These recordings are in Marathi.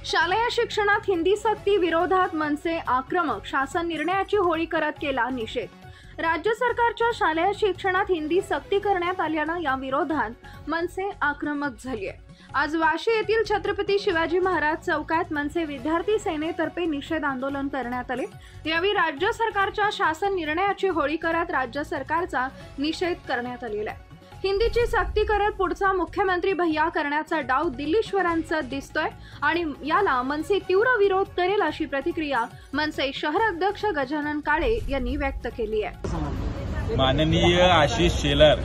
शालेय शिक्षणात हिंदी सक्ती विरोधात मनसे आक्रमक, शासन निर्णयाची होळी करत केला निषेध। राज्य सरकारच्या शालेय शिक्षणात हिंदी सक्ती करण्यात आल्यानं या विरोधात मनसे आक्रमक झाली आहे। आज वाशी येथील छत्रपती शिवाजी महाराज चौकात मनसे विद्यार्थी सेनेतर्फे निषेध आंदोलन करण्यात आले। यावेळी राज्य सरकारच्या शासन निर्णयाची होळी करत राज्य सरकारचा निषेध करण्यात आलेला आहे। हिंदीची सक्ती करत पुढचा मुख्यमंत्री भैया करण्याचा डाव दिल्लीश्वरांचा दिसतोय आणि याला मनसे तीव्र विरोध करेल अशी प्रतिक्रिया मनसे शहर अध्यक्ष गजानन काळे यांनी व्यक्त केली आहे। माननीय आशिष शेलार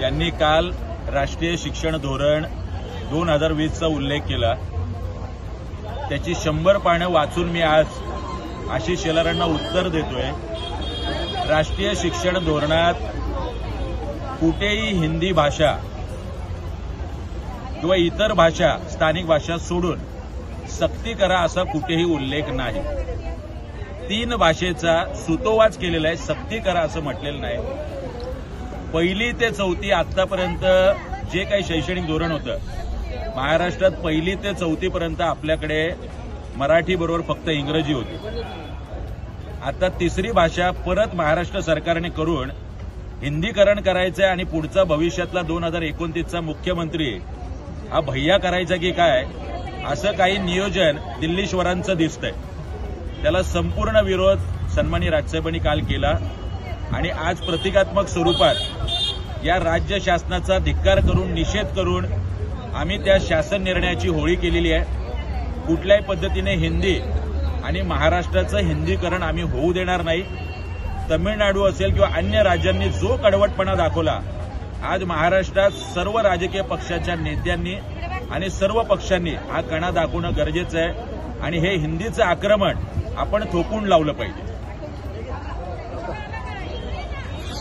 यांनी काल राष्ट्रीय शिक्षण धोरण 2020 चा उल्लेख केला। त्याची 100 पानं वाचून मी आज आशिष शेलारांना उत्तर देतोय। राष्ट्रीय शिक्षण धोरणात कुठेही हिंदी भाषा किंवा इतर भाषा, स्थानिक भाषा सोडून सक्ती करा असा कुठेही उल्लेख नाही। 3 भाषेचा सुतोवाच केलेला आहे, सक्ती करा असं म्हटलेलं नाही। 1ली ते 4थी आतापर्यंत जे काही शैक्षणिक धोरण होतं, महाराष्ट्रात 1ली ते 4थी पर्यंत आपल्याकडे मराठी बरोबर फक्त इंग्रजी होती। आता 3री भाषा परत महाराष्ट्र सरकारने करून हिंदीकरण करायचंय आणि पुढचा भविष्यातला 2029चा मुख्यमंत्री हा भैया करायचा की काय, असं काही नियोजन दिल्लीश्वरांचं दिसतंय। त्याला संपूर्ण विरोध सन्माननीय राज्यसभेने काल केला आणि आज प्रतिकात्मक स्वरूपात या राज्य शासनाचा धिक्कार करून, निषेध करून आम्ही त्या शासन निर्णयाची होळी केलेली आहे। कुठल्याही पद्धतीने हिंदी आणि महाराष्ट्राचं हिंदीकरण आम्ही होऊ देणार नाही। तमिळनाडू असेल किंवा अन्य राज्यांनी जो कडवटपणा दाखवला, आज महाराष्ट्रात सर्व राजकीय पक्षाच्या नेत्यांनी आणि सर्व पक्षांनी हा कणा दाखवणं गरजेचं आहे आणि हे हिंदीचं आक्रमण आपण थोपून लावलं पाहिजे।